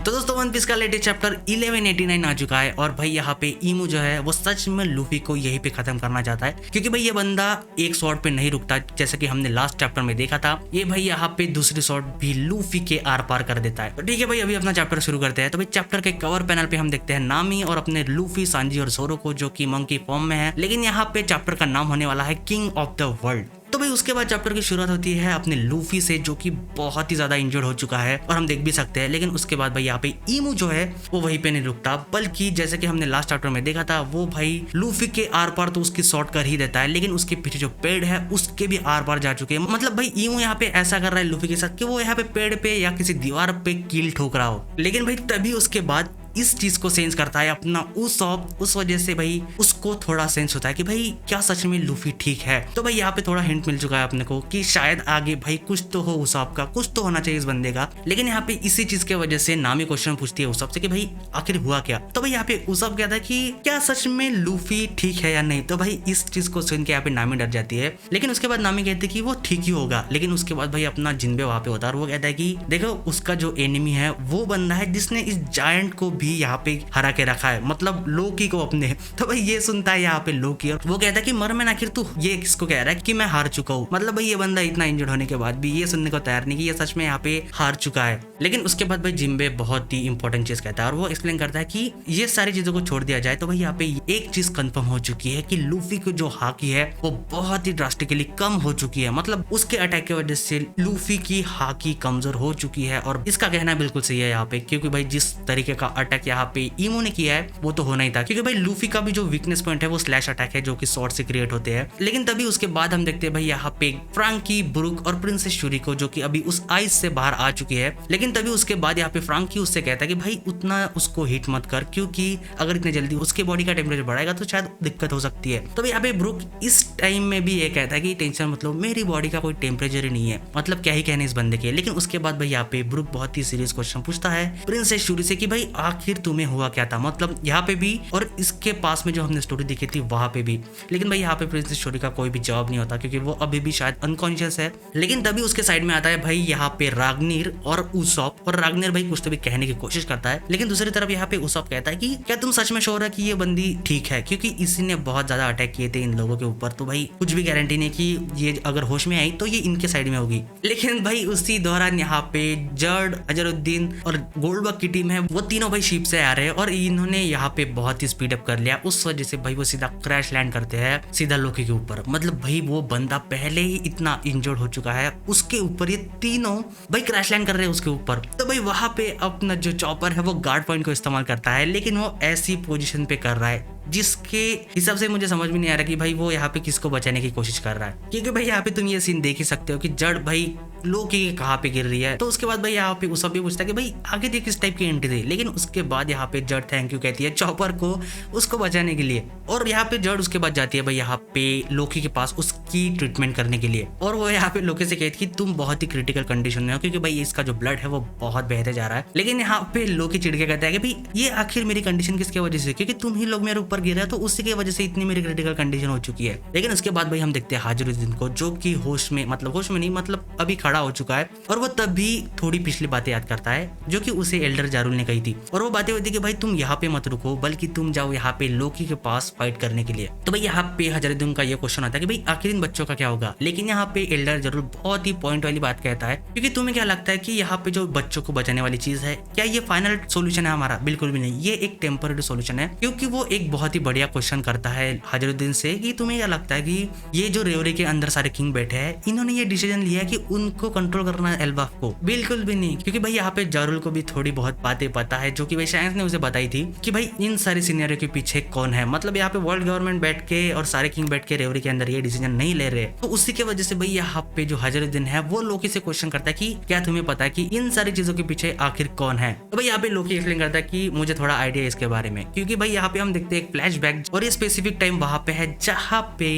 तो दोस्तों one piece का लेटेस्ट चैप्टर 1189 आ चुका है और भाई यहाँ पे ईमू जो है वो सच में लूफी को यहीं पे खत्म करना चाहता है, क्योंकि भाई ये बंदा एक शॉट पे नहीं रुकता। जैसा कि हमने लास्ट चैप्टर में देखा था, ये भाई यहाँ पे दूसरी शॉट भी लूफी के आर पार कर देता है। तो ठीक है भाई, अभी अपना चैप्टर शुरू करते हैं। तो भाई चैप्टर के कवर पैनल पे हम देखते हैं नामी और अपने लूफी, सांजी और सोरो को, जो की मंकी फॉर्म में है। लेकिन यहाँ पे चैप्टर का नाम होने वाला है किंग ऑफ द वर्ल्ड। तो भाई उसके बाद चैप्टर की शुरुआत होती है अपने लूफी से, जो कि बहुत ही ज्यादा इंजर्ड हो चुका है और हम देख भी सकते हैं। लेकिन उसके बाद भाई यहाँ पे ईमू जो है वो वहीं पे नहीं रुकता, बल्कि जैसे कि हमने लास्ट चैप्टर में देखा था, वो भाई लूफी के आर पार तो उसकी शॉट कर ही देता है, लेकिन उसके पीछे जो पेड़ है उसके भी आर पार जा चुके हैं। मतलब भाई ईमू यहाँ पे ऐसा कर रहा है लूफी के साथ कि वो यहाँ पे पेड़ पे या किसी दीवार पे कील ठोक रहा हो। लेकिन भाई तभी उसके बाद इस चीज को सेंस करता है अपना उसॉप। उस वजह से भाई उसको थोड़ा सेंस होता है कि भाई क्या सच में लूफी ठीक है। तो भाई यहाँ पे थोड़ा हिंट मिल चुका है अपने को कि शायद आगे भाई कुछ तो हो उसॉप का, कुछ तो होना चाहिए इस बंदे का। लेकिन यहाँ पे इसी चीज के वजह से नामी क्वेश्चन पूछती है उसॉप से कि भाई आखिर हुआ क्या। तो भाई यहाँ पे उसॉप कहता है कि क्या सच में लूफी ठीक है या नहीं। तो भाई इस चीज को सुन के यहाँ पे नामी डर जाती है। लेकिन उसके बाद नामी कहती है कि वो ठीक ही होगा। लेकिन उसके बाद भाई अपना जिन्बे वहां पे होता है और वो कहता है कि देखो उसका जो एनिमी है वो बंदा है जिसने इस जायंट को भी यहाँ पे हरा के रखा है, मतलब लोकी को अपने। तो भाई ये सुनता है यहाँ पे लोकी और वो कहता है कि मरमैन आखिर तू ये किसको कह रहा है कि मैं हार चुका हूँ। मतलब भाई ये बंदा इतना इंजर्ड होने के बाद भी ये सुनने को तैयार नहीं कि ये सच में यहाँ पे हार चुका है। लेकिन उसके बाद भाई जिम्बे बहुत ही इंपॉर्टेंट चीज कहता है और वो एक्सप्लेन करता है कि ये सारी चीजों को छोड़ दिया जाए तो भाई यहाँ पे एक चीज कंफर्म हो चुकी है कि लूफी को जो हाकी है वो बहुत ही ड्रास्टिकली कम हो चुकी है। मतलब उसके अटैक की वजह से लूफी की हाकी कमजोर हो चुकी है और इसका कहना बिल्कुल सही है यहाँ पे, क्योंकि भाई जिस तरीके का अटैक यहाँ पे ईमू ने किया है वो तो होना ही था। क्योंकि भाई लूफी का भी जो वीकनेस पॉइंट है वो स्लैश अटैक है, जो कि शॉर्ट से क्रिएट होते हैं। लेकिन तभी उसके बाद हम देखते हैं भाई यहाँ पे फ्रांकी, ब्रुक और प्रिंसेस शूरी को, जो कि अभी उस आइस से बाहर आ चुकी है। लेकिन तभी उसके बाद यहाँ पे फ्रांकी उससे कहता है कि भाई उतना उसको हीट मत कर, क्योंकि अगर इतने जल्दी उसके बॉडी का टेम्परेचर बढ़ाएगा तो शायद दिक्कत हो सकती है। तो यहाँ पे ब्रुक इस टाइम में भी ये कहता है कि टेंशन मतलब मेरी बॉडी का कोई टेम्परेचर ही नहीं है। मतलब क्या ही कहने इस बंदे के। लेकिन उसके बाद भाई यहाँ पे ब्रुक बहुत ही सीरियस क्वेश्चन पूछता है प्रिंसेस शूरी से कि भाई आखिर तुम्हें हुआ क्या था। मतलब यहाँ पे भी और इसके पास में जो हमने स्टोरी देखी थी वहां पे भी। लेकिन भाई यहाँ पे प्रिंसेस शूरी का कोई भी जवाब नहीं होता, क्योंकि वो अभी भी शायद अनकॉन्शियस है। लेकिन तभी उसके साइड में आता है भाई यहाँ पे राग्नीर और उसॉप, और राग्नीर भाई कुछ तो भी कहने की कोशिश करता है। लेकिन दूसरी तरफ यहाँ पे उसॉप कहता है कि क्या तुम सच में श्योर है कि ये बंदी ठीक है, क्योंकि इसी ने बहुत ज्यादा अटैक किए थे इन लोगों के ऊपर। तो भाई कुछ भी गारंटी नहीं कि ये अगर होश में आई तो ये इनके साइड में होगी। लेकिन भाई उसी दौरान यहाँ पे जर्ड, अजरुद्दीन और गोल्डबर्ग की टीम है, वो तीनों भाई शिप से आ रहे हैं और इन्होंने यहाँ पे बहुत ही स्पीड अप कर लिया। उस वजह से भाई वो सीधा क्रैश लैंड करते हैं सीधा लोकी के ऊपर। मतलब भाई वो बंदा पहले ही इतना इंजर्ड हो चुका है, उसके ऊपर ये तीनों भाई क्रैश लैंड कर रहे हैं उसके ऊपर। तो भाई वहां पे अपना जो चॉपर है वो गार्ड पॉइंट को इस्तेमाल करता है, लेकिन वो ऐसी पोजीशन पे कर रहा है जिसके हिसाब से मुझे समझ में नहीं आ रहा कि भाई वो यहाँ पे किसको बचाने की कोशिश कर रहा है। क्योंकि भाई यहाँ पे तुम ये सीन देख ही सकते हो कि जड़ भाई लोकी कहाँ पे गिर रही है। तो उसके बाद भाई यहाँ पे उसब भी पूछता है कि भाई आगे देख किस टाइप की एंट्री थी। लेकिन उसके बाद यहाँ पे जड़ थैंक यू कहती है चॉपर को उसको बचाने के लिए, और यहाँ पे जड़ उसके बाद जाती है भाई यहाँ पे लोकी के पास उसकी ट्रीटमेंट करने के लिए। और वो यहाँ पे लोकी से कहती है कि तुम बहुत ही क्रिटिकल कंडीशन में हो, क्योंकि भाई इसका जो ब्लड है वो बहुत बहते जा रहा है। लेकिन यहाँ पे लोकी चिढ़ के कहता है कि भाई ये आखिर मेरी कंडीशन किसकी वजह से, क्योंकि तुम ही लोग मेरे ऊपर गिरे तो उसी की वजह से इतनी मेरी क्रिटिकल कंडीशन हो चुकी है। लेकिन उसके बाद भाई हम देखते हैं हाजिरुद्दीन को, जो कि होश में नहीं, मतलब अभी खड़ा हो चुका है। और वो तब भी थोड़ी पिछली बातें याद करता है जो कि उसे एल्डर जारुल ने कही थी। और वो बातें होती कि भाई तुम यहाँ पे मत रुको, बल्कि तुम जाओ यहाँ पे लोकी के पास फाइट करने के लिए। तो भाई यहाँ पे हाजिरुद्दीन का ये क्वेश्चन आता है कि भाई आखिर इन बच्चों का क्या होगा। लेकिन यहाँ पे एल्डर जारुल बहुत ही पॉइंट वाली बात कहता है, क्योंकि तुम्हें क्या लगता है कि यहाँ पे जो बच्चों को बचाने वाली चीज है, क्या ये फाइनल सोल्यूशन है हमारा? बिल्कुल भी नहीं, ये एक टेम्पररी सोल्यूशन है। क्योंकि वो एक बहुत ही बढ़िया क्वेश्चन करता है हाजिरुद्दीन से कि तुम्हें क्या लगता है कि ये जो रेवरी के अंदर सारे किंग बैठे हैं, इन्होंने ये डिसीजन लिया कि उनको कंट्रोल करना है एल्बाफ को? बिल्कुल भी नहीं, क्योंकि भाई यहाँ पे जारुल को भी थोड़ी बहुत बातें पता है, जो कि भाई शायद ने उसे बताई थी कि भाई इन सारे सिनेरियो के पीछे कौन है। मतलब यहाँ पे वर्ल्ड गवर्नमेंट बैठ के और सारे किंग बैठ के रेवरी के अंदर ये डिसीजन नहीं ले रहे। तो उसी की वजह से भाई यहाँ पे जो हाजिरुद्दीन है वो लोकी से क्वेश्चन करता है कि क्या तुम्हें पता है कि इन सारी चीजों के पीछे आखिर कौन है? तो भाई यहाँ पे लोकी एक्सप्लेन करता है कि मुझे थोड़ा आइडिया है इसके बारे में, क्योंकि भाई यहाँ पे हम देखते हैं एक फ्लैशबैक, और ये स्पेसिफिक टाइम वहां पे है जहाँ पे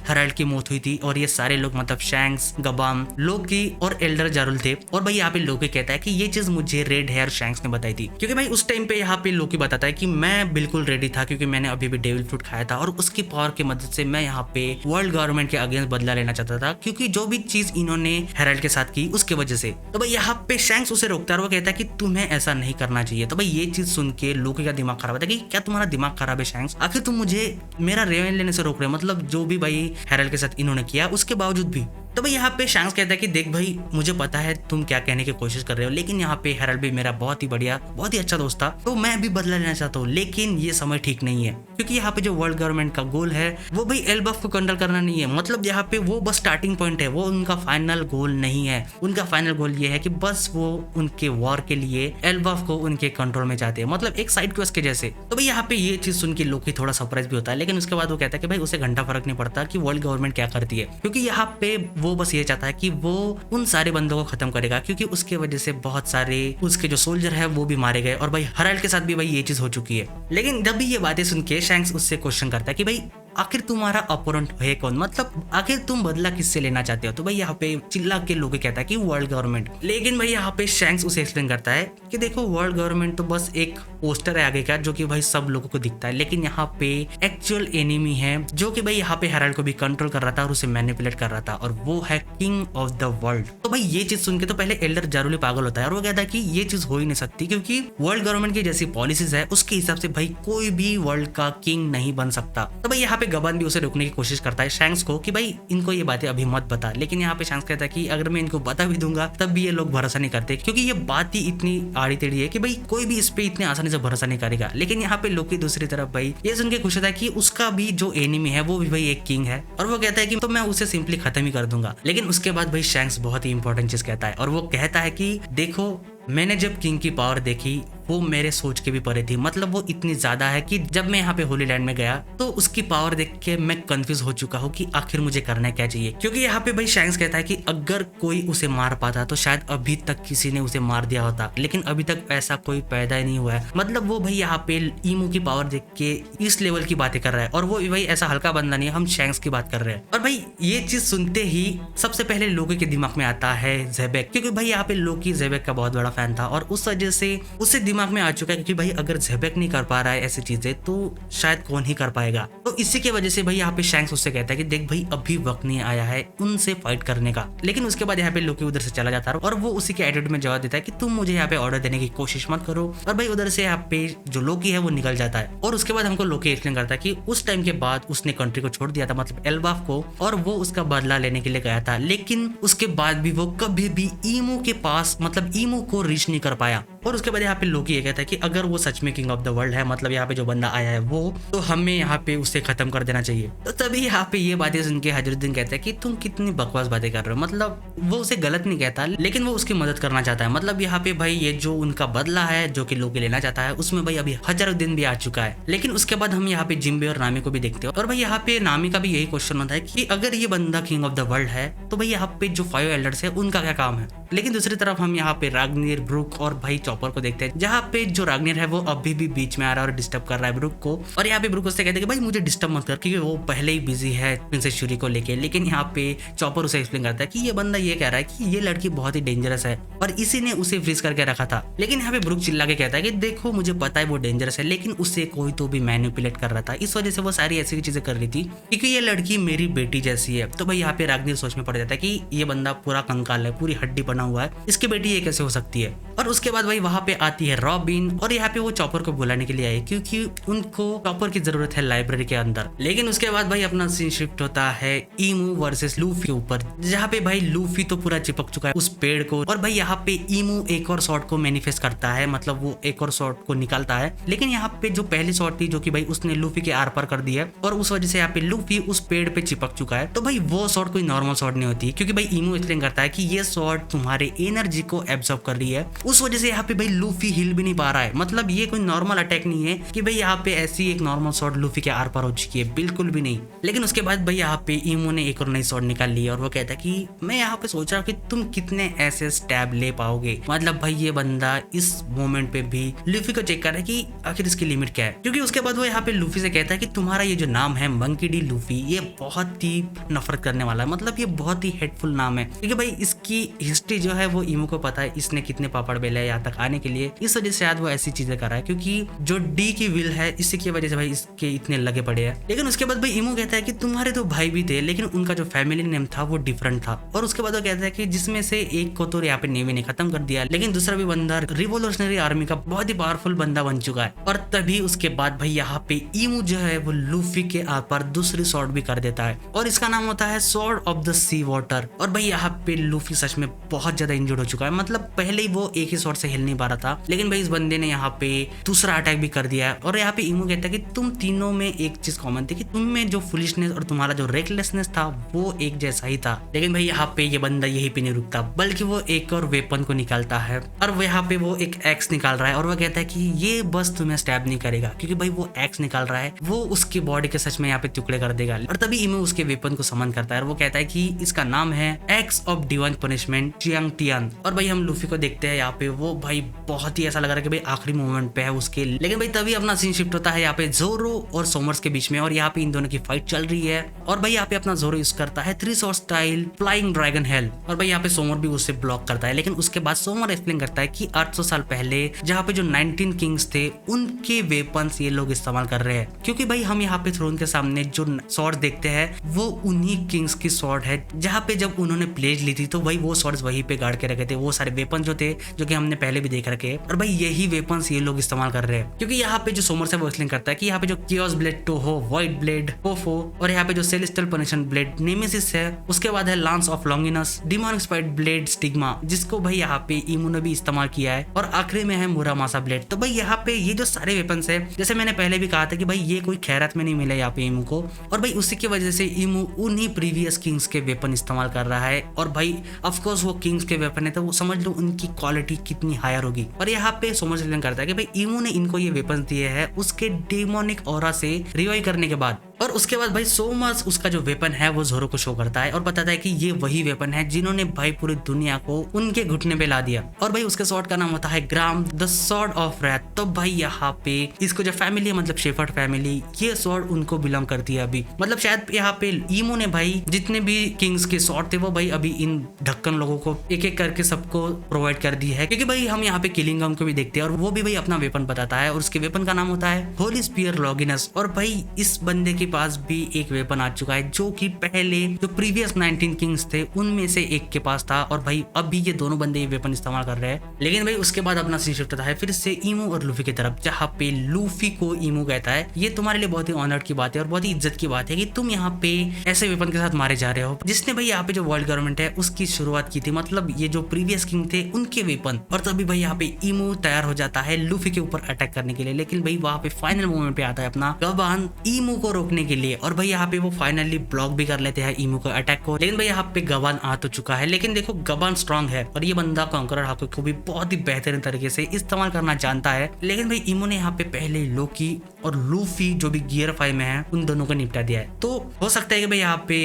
हेराल्ड की मौत हुई थी। और ये सारे लोग मतलब शैंक्स, गबाम, लोकी और एल्डर जारुल थे। और भाई यहाँ पे लोकी कहता है कि ये चीज मुझे रेड हेयर शैंक्स ने बताई थी, क्योंकि भाई उस टाइम पे यहाँ पे लोकी बताता है कि मैं बिल्कुल रेडी था, क्योंकि मैंने अभी भी डेविल फ्रूट खाया था और उसकी पावर की मदद से मैं यहाँ पे वर्ल्ड गवर्नमेंट के अगेंस्ट बदला लेना चाहता था, क्योंकि जो भी चीज इन्होंने हेराल्ड के साथ की उसके वजह से। तो भाई यहाँ पे शैंक्स उसे रोकता है और वो कहता है कि तुम्हें ऐसा नहीं करना चाहिए। तो भाई ये चीज सुन के लोकी का दिमाग खराब होता है कि क्या तुम्हारा दिमाग खराब है शैंक्स, आखिर तुम मुझे मेरा रेवेन लेने से रोक रहे हो, मतलब जो भी भाई हेराल्ड के साथ इन्होंने किया उसके बावजूद भी। तो भाई यहाँ पे शैंक्स कहता है कि देख भाई मुझे पता है तुम क्या कहने की कोशिश कर रहे हो, लेकिन यहाँ पे हेराल्ड भी मेरा बहुत ही बढ़िया बहुत ही अच्छा दोस्त था, तो मैं भी बदला लेना चाहता हूँ, लेकिन ये समय ठीक नहीं है, क्योंकि यहाँ पे जो वर्ल्ड गवर्नमेंट का गोल है वो भाई एल्बफ को कंट्रोल करना नहीं है। मतलब यहाँ पे वो बस स्टार्टिंग पॉइंट है, वो उनका फाइनल गोल नहीं है। उनका फाइनल गोल ये है कि बस वो उनके वॉर के लिए एल्बफ को उनके कंट्रोल में चाहते हैं, मतलब एक साइड क्वेस्ट के जैसे। तो भाई यहाँ पे ये चीज सुन के लोकी थोड़ा सरप्राइज भी होता है, लेकिन उसके बाद वो कहता है कि भाई उसे घंटा फर्क नहीं पड़ता कि वर्ल्ड गवर्नमेंट क्या करती है, क्योंकि यहाँ पे वो बस ये चाहता है कि वो उन सारे बंदों को खत्म करेगा, क्योंकि उसके वजह से बहुत सारे उसके जो सोल्जर है वो भी मारे गए और भाई हेराल्ड के साथ भी भाई ये चीज हो चुकी है। लेकिन जब भी ये बातें सुन के शैंक्स उससे क्वेश्चन करता है कि भाई आखिर तुम्हारा अपोनेंट है कौन, मतलब आखिर तुम बदला किससे लेना चाहते हो। तो भाई यहाँ पे चिल्ला के लोग कहता है कि वर्ल्ड गवर्नमेंट। लेकिन भाई यहाँ पे शैंक्स उसे एक्सप्लेन करता है कि देखो वर्ल्ड गवर्नमेंट तो बस एक पोस्टर है आगे का जो कि भाई सब लोगों को दिखता है, लेकिन यहाँ पे एक्चुअल एनिमी है जो कि भाई यहाँ पे हेराल्ड को भी कंट्रोल कर रहा था और उसे मैनिपुलेट कर रहा था, और वो है किंग ऑफ द वर्ल्ड। तो भाई ये चीज सुन के तो पहले एल्डर जारुल पागल होता है और वो कहता है कि ये चीज हो ही नहीं सकती, क्योंकि वर्ल्ड गवर्नमेंट की जैसी पॉलिसीज है उसके हिसाब से भाई कोई भी वर्ल्ड का किंग नहीं बन सकता। तो भाई यहाँ पे गबन भी उसे रोकने की कोशिश करता है शैंक्स को कि भाई इनको ये बातें अभी मत बता, लेकिन यहाँ पे शैंक्स कहता है कि अगर मैं इनको बता भी दूंगा तब भी ये लोग भरोसा नहीं करते, क्योंकि ये बात ही इतनी आड़ी टेढ़ी है कि भाई कोई भी इस पे इतने आसानी से भरोसा नहीं करेगा। लेकिन यहाँ पे लोकी दूसरी तरफ भाई ये सुन के खुश होता है कि उसका भी जो एनिमी है वो भी भाई एक किंग है, और वो कहता है कि तो मैं उसे सिंपली खत्म ही कर दूंगा। लेकिन उसके बाद भाई शैंक्स बहुत ही इंपॉर्टेंट चीज कहता है और वो कहता है कि देखो मैंने जब किंग की पावर देखी वो मेरे सोच के भी परे थी, मतलब वो इतनी ज्यादा है कि जब मैं यहाँ पे होली लैंड में गया तो उसकी पावर देख के मैं कंफ्यूज हो चुका हूँ कि आखिर मुझे करना क्या चाहिए। क्योंकि यहाँ पे भाई शैंक्स कहता है कि अगर कोई उसे मार पाता तो शायद अभी तक किसी ने उसे मार दिया होता, लेकिन अभी तक ऐसा कोई पैदा ही नहीं हुआ है। मतलब वो भाई यहाँ पे ईमू की पावर देख के इस लेवल की बातें कर रहा है, और वो भाई ऐसा हल्का बंदा नहीं है, हम शैंक्स की बात कर रहे हैं। और भाई ये चीज सुनते ही सबसे पहले लोकी के दिमाग में आता है ज़ेबेक, क्योंकि भाई यहाँ पे लोकी ज़ेबेक का बहुत बड़ा फैन था और उस वजह से उससे दिमाग में आ चुका है कि भाई अगर ज़ेबेक नहीं कर पा रहा है ऐसी चीजें तो शायद कौन ही कर पाएगा। तो इसी की वजह से भाई यहाँ पे शैंक्स उससे कहता है कि देख भाई अभी वक्त नहीं आया है उनसे फाइट करने का। लेकिन उसके बाद यहाँ पे लोकी उधर से चला जाता है और वो उसी के एटीट्यूड में जवाब देता है कि तुम मुझे यहाँ पे ऑर्डर देने की कोशिश मत करो, और भाई उधर से यहाँ पे जो लोकी है वो निकल जाता है। और उसके बाद हमको लोकी एक्सप्लेन करता है कि उस टाइम के बाद उसने कंट्री को छोड़ दिया था, मतलब एल्बाफ को, और वो उसका बदला लेने के लिए गया था, लेकिन उसके बाद भी वो कभी भी ईमू के पास मतलब ईमू को रीच नहीं कर पाया। और उसके बाद यहाँ पे लोकी ये कहता है कि अगर वो सच में किंग ऑफ द वर्ल्ड है, मतलब यहाँ पे जो बंदा आया है वो, तो हमें यहाँ पे उसे खत्म कर देना चाहिए। तो तभी यहाँ पे ये बातें सुन के हजरुद्दीन कहते हैं कि तुम कितनी बकवास बातें कर रहे हो। मतलब वो उसे गलत नहीं कहता, लेकिन वो उसकी मदद करना चाहता है। मतलब यहाँ पे भाई ये जो उनका बदला है जो कि लोकी लेना चाहता है उसमें भाई अभी हजरुद्दीन भी आ चुका है। लेकिन उसके बाद हम यहाँ पे जिम्बे और नामी को भी देखते हैं, और भाई यहाँ पे नामी का भी यही क्वेश्चन होता है कि अगर ये बंदा किंग ऑफ द वर्ल्ड है तो भाई यहाँ पे जो 5 एल्डर्स है उनका क्या काम है। लेकिन दूसरी तरफ हम यहाँ पे राग्नीर, ब्रूक और भाई चॉपर को देखते हैं, जहाँ पे जो राग्नीर है वो अभी भी बीच में आ रहा है और डिस्टर्ब कर रहा है ब्रूक को। और यहाँ पे ब्रूक उससे कहते हैं कि भाई मुझे डिस्टर्ब मत कर, क्योंकि वो पहले ही बिजी है प्रिंसेस शूरी को लेके। लेकिन यहाँ पे चॉपर उसे एक्सप्लेन करता है कि ये बंदा ये कह रहा है कि ये लड़की बहुत ही डेंजरस है और इसी ने उसे फ्रीज करके रखा था। लेकिन यहाँ पे ब्रूक चिल्ला के कहता है कि देखो मुझे पता है वो डेंजरस है, लेकिन उसे कोई तो भी मैनिपुलेट कर रहा था, इस वजह से वो सारी ऐसी चीजें कर रही थी क्योंकि ये लड़की मेरी बेटी जैसी है। तो भाई यहाँ पे राग्नीर सोच में पड़ जाता है कि ये बंदा पूरा कंकाल है, पूरी हड्डी बना हुआ है, इसकी बेटी ये कैसे हो सकती है। और उसके बाद भाई वहां पे आती है रॉबिन, और यहाँ पे वो चॉपर को बुलाने के लिए आई क्योंकि उनको चॉपर की जरूरत है लाइब्रेरी के अंदर। लेकिन उसके बाद भाई अपना सीन शिफ्ट होता है ईमू वर्सेस लूफी के ऊपर, जहाँ पे भाई लूफी तो पूरा चिपक चुका है उस पेड़ को, और भाई यहाँ पे ईमू एक और शॉट को मैनिफेस्ट करता है, मतलब वो एक और शॉट को निकालता है। लेकिन यहाँ पे जो पहली शॉट थी जो कि भाई उसने लूफी के आर पार कर दी है, और उस वजह से यहाँ पे लूफी उस पेड़ पे चिपक चुका है। तो भाई वो शॉट कोई नॉर्मल शॉट नहीं होती, क्योंकि भाई ईमू एक्सप्लेन करता है कि ये शॉट तुम्हारे एनर्जी को एब्जॉर्ब कर रही है। उस वजह से यहाँ पे भाई लूफी हिल भी नहीं पा रहा है। मतलब ये कोई नॉर्मल अटैक नहीं है कि भाई यहाँ पे ऐसी एक नॉर्मल शॉट लूफी के आर पार हो चुकी है, बिल्कुल भी नहीं। लेकिन उसके बाद भाई यहाँ पे ईमो ने एक और नई शॉट निकाल ली और वो कहता है कि मैं यहाँ पे सोच रहा हूँ कि तुम कितने ऐसे स्टैब ले पाओगे। मतलब भाई ये बंदा इस मोमेंट पे भी लूफी को चेक कर रहा है कि आखिर इसकी लिमिट क्या है। क्योंकि उसके बाद वो यहाँ पे लूफी से कहता है कि तुम्हारा ये जो नाम है मंकी डी लूफी, ये बहुत ही नफरत करने वाला है। मतलब ये बहुत ही हेटफुल नाम है, क्योंकि भाई इसकी हिस्ट्री जो है वो ईमो को पता है, इसने कितने पापड़ बेले हैं यहाँ तक आने के लिए। इस वजह से शायद वो ऐसी चीजें कर रहा है, क्योंकि जो डी की विल है इसी की वजह से भाई इसके इतने लगे पड़े हैं। लेकिन उसके बाद भाई ईमो कहता है कि तुम्हारे तो भाई भी थे, लेकिन उनका जो फैमिली नेम था वो डिफरेंट था। और उसके बाद वो कहता है कि जिसमें से एक को तो यहाँ पे नेवी ने खत्म कर दिया, लेकिन दूसरा भी बंदा रिवोल्यूशनरी आर्मी का बहुत ही पावरफुल बंदा बन चुका है। और तभी उसके बाद भाई यहाँ पे ईमो जो है वो लूफी के आर पार दूसरी स्वॉर्ड भी कर देता है, और इसका नाम होता है sword of the sea water. और भाई यहाँ पे लूफी सच में बहुत ज्यादा इंजर्ड हो चुका है। मतलब पहले ही वो एक ही स्वॉर्ड से हिल नहीं पा रहा था, लेकिन भाई इस बंदे ने यहाँ पे दूसरा अटैक भी कर दिया है। और यहाँ पे ईमो कहता है कि तुम तीनों में एक चीज कॉमन थी, कि तुम में जो फुलिशनेस और तुम्हारा जो रेकलेसनेस था वो एक जैसा ही था। लेकिन भाई यहाँ पे ये बंदा यही पे नहीं रुकता, बल्कि वो एक और वेपन को निकालता है, और वो यहाँ पे वो एक एक्स निकाल रहा है। और वो कहता है कि ये बस तुम्हें स्टैब नहीं करेगा, क्योंकि भाई वो एक्स निकाल रहा है, वो उसकी बॉडी के सच में यहाँ पे टुकड़े कर देगा। और तभी ईमो उसके वेपन को समन करता है, और वो कहता है कि इसका नाम है x of divine punishment Chiang Tian. और भाई हम लूफी को देखते हैं यहाँ पे, वो भाई बहुत ही ऐसा लग रहा है कि भाई आखिरी मोमेंट पे है उसके। लेकिन भाई तभी अपना सीन शिफ्ट होता है यहाँ पे जोरो और सोमर्स के बीच में, और यहाँ पे इन दोनों की फाइट चल रही है। और भाई यहाँ पे अपना जोरो यूज करता है 3 sword style flying dragon hello, और भाई यहाँ पे सोमर भी उससे ब्लॉक करता है। लेकिन उसके बाद सोमर एक्सप्लेन करता है कि 800 साल पहले जहाँ पे जो 19 किंग्स थे उनके वेपन्स ये लोग इस्तेमाल कर रहे हैं, क्योंकि भाई हम यहाँ पे थ्रोन के सामने जो स्वॉर्ड देखते हैं वो उन्हीं किंग्स की स्वॉर्ड है, जहाँ पे जब उन्होंने प्लेज ली थी तो भाई वो स्वॉर्ड्स वहीं पे गाड़ के रखे थे, वो सारे वेपन जो थे जो कि हमने पहले भी देख रखे हैं। और भाई यही वेपन्स ये लोग इस्तेमाल कर रहे हैं, क्योंकि यहाँ पे जो सोमर से वो एक्सप्लेन करता है कि यहाँ पे जो कियोस ब्लेड टोहो, वॉइड ब्लेड पोफो, और यहाँ पे जो सेलेस्टियल पनिशन ब्लेड नेमेसिस है, उसके बाद है lance of Longinus, demonic spied blade stigma, जिसको भाई यहाँ पे ईमो ने भी इस्तेमाल किया है, और आखिरी में है मुरामासा ब्लेड। तो भाई यहाँ पे ये जो सारे वेपन्स है, जैसे मैंने पहले भी कहा था कि भाई ये कोई खैरत में नहीं मिला यहाँ पे ईमो को, और भाई उसी की वजह से ईमो उन्हीं प्रीवियस किंग्स के वेपन इस्तेमाल कर रहा है। और भाई ऑफ कोर्स वो किंग्स के वेपन है, तो वो समझ लो उनकी क्वालिटी कितनी हायर होगी। और यहाँ पे सोमर एक्सप्लेन करता है कि भाई ईमो ने इनको ये वेपन दिए हैं उसके डेमोनिक ऑरा से रिवाइव करने के बाद। और उसके बाद भाई सोमर्स उसका जो वेपन है वो जोरो को शो करता है और बताता है कि ये वही वेपन है जिन्होंने भाई पूरी दुनिया को उनके घुटने पे ला दिया। और भाई उसके स्वॉर्ड का नाम होता है gram the sword of wrath. तो भाई यहाँ पे इसको जो फैमिली है, मतलब शेफर्ड फैमिली, ये स्वॉर्ड उनको बिलोंग करती है अभी। मतलब शायद यहाँ पे ईमो ने भाई जितने भी किंग्स के स्वॉर्ड थे वो भाई अभी इन ढक्कन लोगों को एक एक करके सबको प्रोवाइड कर दी है, क्योंकि भाई हम यहाँ पे किलिंगम को भी देखते हैं और वो भी भाई अपना वेपन बताता है और उसके वेपन का नाम होता है होली स्पीयर लॉगिनस। और भाई इस बंदे के पास भी एक वेपन आ चुका है जो कि पहले जो प्रीवियस 19 किंग्स थे उनमें से एक के पास था, और भाई अभी ये दोनों बंदे ये वेपन इस्तेमाल कर रहे हैं। लेकिन भाई उसके बाद अपना सीन शिफ्ट होता है फिर से ईमो और लूफी की तरफ, जहाँ पे लूफी को ईमो कहता है ये तुम्हारे लिए बहुत ही ऑनर्ड की बात है और बहुत ही इज्जत की बात है कि तुम यहाँ पे ऐसे वेपन के साथ मारे जा रहे हो जिसने भाई यहाँ पे जो वर्ल्ड गवर्नमेंट है उसकी शुरुआत की थी, मतलब ये जो प्रीवियस किंग थे उनके वेपन। और तभी भाई यहाँ पे ईमो तैयार हो जाता है लूफी के ऊपर अटैक करने के लिए, लेकिन भाई वहाँ पे फाइनल मोमेंट पे आता है अपना गबान ईमो को रोकने के लिए, और भाई यहाँ पे वो फाइनली ब्लॉक भी कर लेते हैं ईमो के अटैक को। लेकिन भाई यहाँ पे गबान आ तो चुका है, लेकिन देखो गबान स्ट्रांग है और ये बंदा कॉन्करर हाको को भी बहुत ही बेहतरीन तरीके से इस्तेमाल करना जानता है। लेकिन भाई ईमो ने यहाँ पे पहले लोकी और लूफी जो भी गियर 5 में है उन दोनों को निपटा दिया है। तो हो सकता है कि भाई यहाँ पे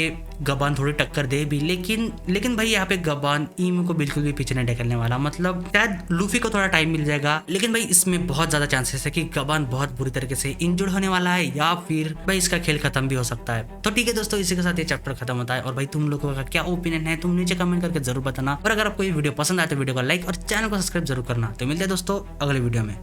गबान थोड़ी टक्कर दे भी, लेकिन भाई यहाँ पे गबान ईमो को बिल्कुल भी पीछे नहीं ढकेलने वाला। मतलब शायद लूफी को थोड़ा टाइम मिल जाएगा, लेकिन भाई इसमें बहुत ज्यादा चांसेस है कि गबान बहुत बुरी तरीके से इंजर्ड होने वाला है या फिर भाई इसका खेल खत्म भी हो सकता है। तो ठीक है दोस्तों, इसी के साथ ये चैप्टर खत्म होता है। और भाई तुम लोगों का क्या ओपिनियन है तुम नीचे कमेंट करके जरूर बताना, और अगर आपको ये वीडियो पसंद आए तो वीडियो को लाइक और चैनल को सब्सक्राइब जरूर करना। तो मिलते हैं दोस्तों अगले वीडियो में।